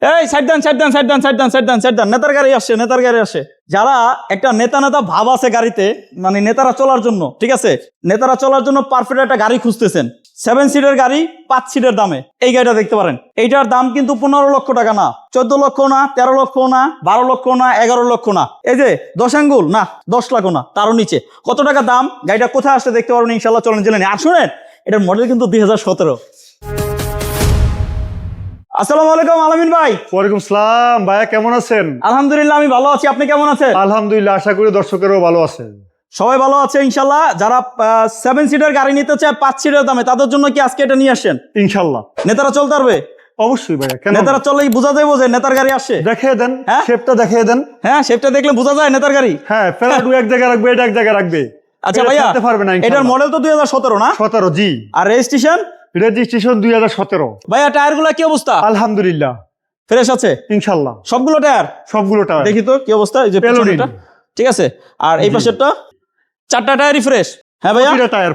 এই সাইড দেন সাইড দেন সাইড দেন সাইড দেন side দেন side দেন, নেতার গাড়ি আসছে, নেতার গাড়ি আসে। যারা একটা নেতা নেতা ভাব আছে গাড়িতে, মানে নেতারা চলার জন্য, ঠিক আছে, নেতারা চলার জন্য পারফেক্ট একটা গাড়ি খুঁজতেছেন, 7 সিটের গাড়ি 5 সিটের দামে এই গাড়িটা দেখতে পারেন। এইটার দাম কিন্তু 15 লক্ষ টাকা না, 14 লক্ষ না, 13 লক্ষ না, 12 লক্ষ না, 11 লক্ষ না, এই যে 10 আঙ্গুল না, 10 লাখ না, তারও নিচে। কত টাকা দাম, গাড়িটা কোথায় আসতে দেখতে পারবেন ইনশাল্লাহ। চলেন জেনে নিই। আর শুনেন, এটার মডেল কিন্তু 2017। আসসালামু আলাইকুম আলামিন ভাই। ওয়ালাইকুম সালাম ভাইয়া, কেমন আছেন? আলহামদুলিল্লাহ আমি ভালো আছি, আপনি কেমন আছেন? আলহামদুলিল্লাহ, আশা করি দর্শকেরও ভালো আছে। সবাই ভালো আছে ইনশাল্লাহ। যারা 7 সিটের গাড়ি নিতে চায় 5 সিটের দামে, তাদের জন্য কি আজকে এটা নিয়ে আসছেন? ইনশাল্লাহ নেতারা চলতে পারবে? অবশ্যই ভাইয়া, কেন? নেতারা চললেই বোঝা যায় যে নেতার গাড়ি আসছে। দেখিয়ে দেন, হ্যাঁ? শেপটা দেখিয়ে দেন। হ্যাঁ, শেপটা দেখলে বোঝা যায় নেতার গাড়ি। হ্যাঁ, ফেরাডু এক জায়গায় রাখবে, এটা এক জায়গায় রাখবে। আচ্ছা এটা ভাইয়া, ছাড়তে পারবে না এটার ইনশাল্লাহ। মডেল তো 2017 না? 17, জি। আর রেজিস্ট্রেশন? রেজিস্ট্রেশন 2017। ভাইয়া টায়ার গুলা কি অবস্থা? আলহামদুলিল্লাহ ফ্রেশ আছে ইনশাল্লাহ, সবগুলো টায়ার? সবগুলো টায়ার। দেখি তো কি অবস্থা। এই যে পেছনেরটা ঠিক আছে, আর এই পাশেরটা 4টা টায়ারই ফ্রেশ। হ্যাঁ ভাইয়া, প্রতিটা টায়ার,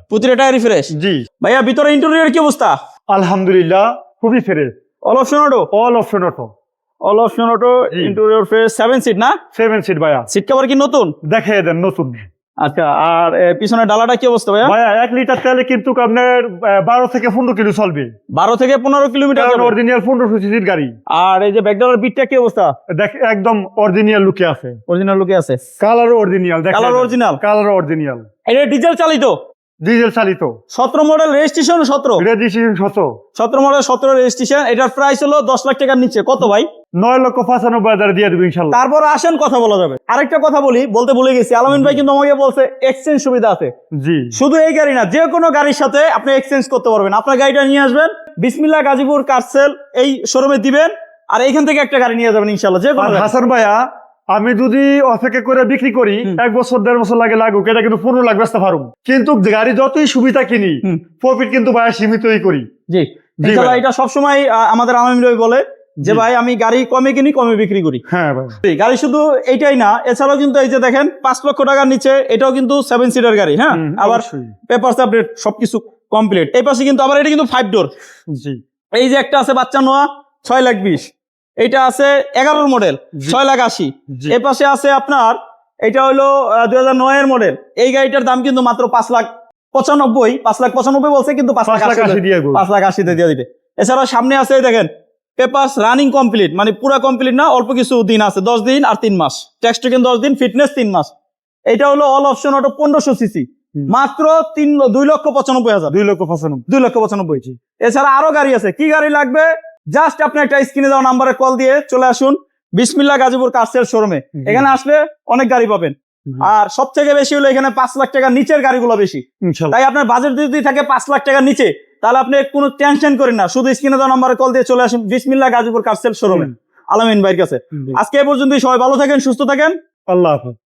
প্রতিটা টায়ারই ফ্রেশ। জি। ভাইয়া ভিতরে ইন্টেরিয়র কি অবস্থা? আলহামদুলিল্লাহ খুবই fresh. All option auto? All option auto. All option auto, interior fresh, 7 seat না? 7 সিট ভাইয়া। সিট কভার কি নতুন? দেখিয়ে দেন, নতুন। আচ্ছা, আর পিছনের ডালাটা কি অবস্থা ভাইয়া? ভাইয়া 1 লিটার তেলে কিন্তু আপনার 12 থেকে 15 কিলো চলবে। 12 থেকে 15 কিলোমিটার যাবে। অরিজিনাল 1500 সিসির গাড়ি। আর এই যে ব্যাকডালার বিটটা কি অবস্থা? দেখ, একদম অরিজিনাল লুকে আছে। অরিজিনাল লুকে আছে। কালার অরিজিনাল, দেখ। Colour original? Colour original. এটা ডিজেল চালিত? ডিজেল চালিত। 17 model, registration 17। Registration 17। 17 model, 17 registration. এটার প্রাইস হলো 10 লাখ টাকার নিচে। কত ভাই? 9,95,000 দিয়ে দেবো ইনশাল্লাহ। তারপর আসেন, কথা বলা যাবে। আরেকটা কথা বলতে ভুলে গেছি, আলামিন ভাই কিন্তু আমাকে বলছে এক্সচেঞ্জ সুবিধা আছে। জি। শুধু এই গাড়ি না, যে কোনো গাড়ির সাথে আপনি এক্সচেঞ্জ করতে পারবেন। আপনার গাড়িটা নিয়ে আসবেন, বিসমিল্লাহ গাজীপুর কারসেল এই শোরুমে দিবেন, আর এইখান থেকে একটা গাড়ি নিয়ে যাবেন ইনশাল্লাহ। যে কোনো গাড়ি। হাসান ভাইয়া, আমি যদি অপেক্ষা করে বিক্রি করি 1 বছর 1.5 বছর লাগুক, এটা কিন্তু 15 লাখ বেচতে পারুম। কিন্তু গাড়ি যতই সুবিধা কিনি, প্রফিট কিন্তু ভাইয়া সীমিতই করি। জি, ইনশাল্লাহ। এটা সবসময় আমাদের আলামিন ভাই বলে যে ভাই আমি গাড়ি কমে কিনি, কমে বিক্রি করি। হ্যাঁ ভাই। গাড়ি শুধু এইটাই না, এছাড়াও কিন্তু এই যে দেখেন 5 লক্ষ টাকার নিচে এটাও কিন্তু 7 সিটার গাড়ি। হ্যাঁ, আবার পেপারস আপডেট সবকিছু কমপ্লিট। এই পাশে কিন্তু আবার এটা কিন্তু 5 ডোর। জি। এই যে একটা আছে বাচ্চা নোয়া 6,20,000, এইটা আছে 11 মডেল 6,80,000। এই পাশে আছে আপনার এটা হলো 2009 এর মডেল। এই গাড়িটার দাম কিন্তু মাত্র 5,95,000। 5,95,000 বলছে, কিন্তু 5,80,000 দিয়ে 5,80,000 দিয়ে দিবে। এছাড়াও সামনে আছে দেখেন পেপারস রানিং কমপ্লিট, মানে পুরো কমপ্লিট না, অল্প কিছু দিন আছে, 10 দিন আর 3 মাস। ট্যাক্স টোকেন 10 দিন, ফিটনেস 3 মাস। এটা হলো অল অপশন অটো 1500 সিসি, মাত্র 2,95,000। 2,95,000। এছাড়া আরো গাড়ি আছে। কি গাড়ি লাগবে জাস্ট আপনি একটা স্ক্রিনে দেওয়া নাম্বারে কল দিয়ে চলে আসুন বিসমিল্লাহ গাজীপুর কারসেল শোরুমে। এখানে আসলে অনেক গাড়ি পাবেন। আর সব থেকে বেশি হলো এখানে 5 লাখ টাকার নিচের গাড়িগুলো বেশি। তাই আপনার বাজেট যদি থাকে 5 লাখ টাকার নিচে, তাহলে আপনি কোনো টেনশন করেন না, শুধু স্ক্রিনে দেওয়া নাম্বারে কল দিয়ে চলে আসুন বিসমিল্লাহ গাজীপুর কারসেল শোরুমে আলামিন ভাইয়ের কাছে। আজকে এই পর্যন্তই। সবাই ভালো থাকেন, সুস্থ থাকেন। আল্লাহ হাফেজ।